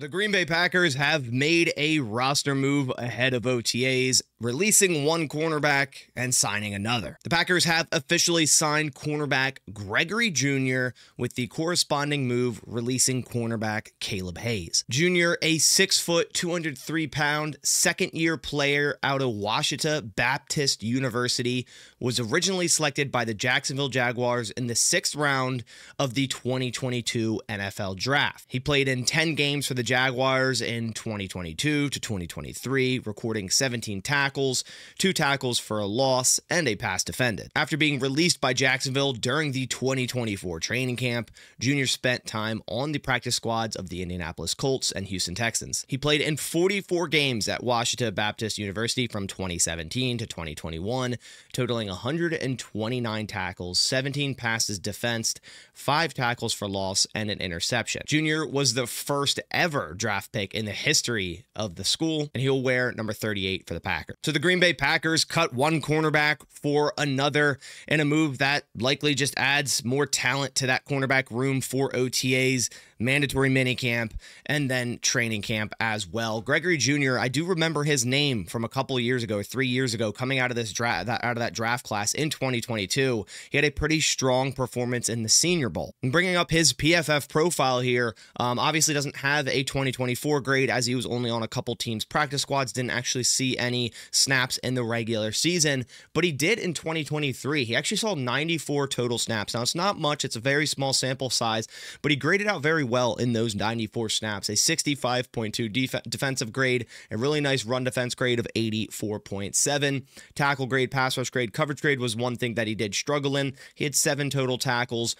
The Green Bay Packers have made a roster move ahead of OTAs, releasing one cornerback and signing another. The Packers have officially signed cornerback Gregory Jr. with the corresponding move releasing cornerback Caleb Hayes. Jr., a 6-foot, 203-pound, second-year player out of Ouachita Baptist University, was originally selected by the Jacksonville Jaguars in the 6th round of the 2022 NFL Draft. He played in 10 games for the Jaguars in 2022 to 2023, recording 17 tackles, 2 tackles for a loss, and a pass defended. After being released by Jacksonville during the 2024 training camp, Jr. spent time on the practice squads of the Indianapolis Colts and Houston Texans. He played in 44 games at Ouachita Baptist University from 2017 to 2021, totaling 129 tackles, 17 passes defensed, 5 tackles for loss, and an interception. Jr. was the first ever draft pick in the history of the school, and he'll wear number 38 for the Packers. So the Green Bay Packers cut one cornerback for another in a move that likely just adds more talent to that cornerback room for OTAs, mandatory minicamp, and then training camp as well. Gregory Jr., I do remember his name from a couple of years ago, 3 years ago, coming out of this draft, out of that draft class in 2022. He had a pretty strong performance in the Senior Bowl. And bringing up his PFF profile here, obviously doesn't have a 2024 grade as he was only on a couple teams' practice squads, didn't actually see any snaps in the regular season, but he did in 2023. He actually saw 94 total snaps. Now, it's not much. It's a very small sample size, but he graded out very well in those 94 snaps, a 65.2 defensive grade, a really nice run defense grade of 84.7. Tackle grade, pass rush grade, coverage grade was one thing that he did struggle in. He had 7 total tackles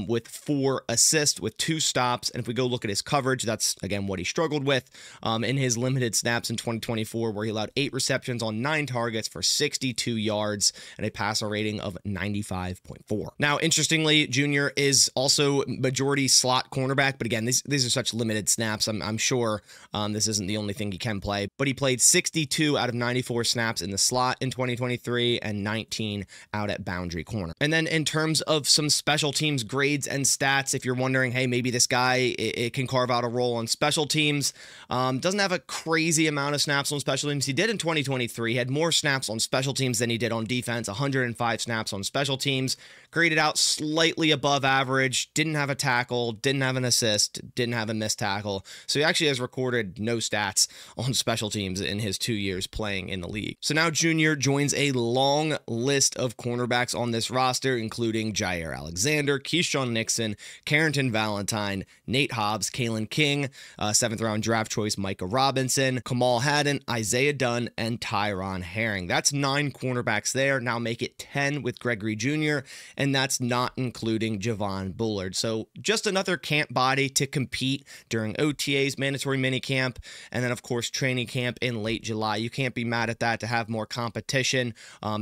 with 4 assists with 2 stops, and if we go look at his coverage, that's again what he struggled with in his limited snaps in 2024, where he allowed 8 receptions on 9 targets for 62 yards and a passer rating of 95.4. Now, interestingly, Jr. is also majority slot cornerback, but again, these are such limited snaps. I'm sure this isn't the only thing he can play, but he played 62 out of 94 snaps in the slot in 2023 and 19 out at boundary corner. And then in terms of some special teams grades and stats, if you're wondering, hey, maybe this guy it can carve out a role on special teams, doesn't have a crazy amount of snaps on special teams. He did in 2023. He had more snaps on special teams than he did on defense, 105 snaps on special teams, graded out slightly above average, didn't have a tackle, didn't have an assist, didn't have a missed tackle. So he actually has recorded no stats on special teams in his 2 years playing in the league. So now Jr. joins a long list of cornerbacks on this roster, including Jair Alexander, Keyshawn Nixon, Carrington Valentine, Nate Hobbs, Kalen King, 7th round draft choice Micah Robinson, Kamal Haddon, Isaiah Dunn, and Tyron Herring. That's 9 cornerbacks there. Now make it 10 with Gregory Jr., and that's not including Javon Bullard. So just another camp body to compete during OTAs, mandatory minicamp, and then, of course, training camp in late July. You can't be mad at that, to have more competition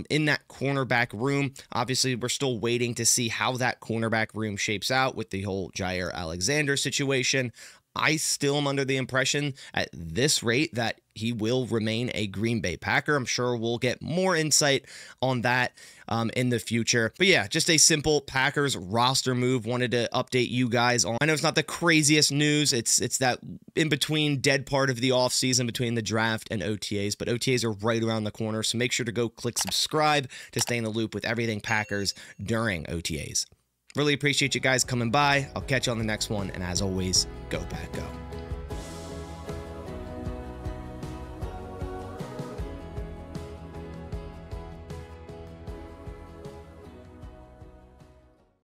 in that cornerback room. Obviously, we're still waiting to see how that cornerback room shapes out with the whole Jair Alexander situation. I still am under the impression at this rate that he will remain a Green Bay Packer. I'm sure we'll get more insight on that in the future. But yeah, just a simple Packers roster move. Wanted to update you guys on. I know it's not the craziest news. It's that in between dead part of the offseason between the draft and OTAs, but OTAs are right around the corner. So make sure to go click subscribe to stay in the loop with everything Packers during OTAs. Really appreciate you guys coming by. I'll catch you on the next one. And as always, go Pack Go.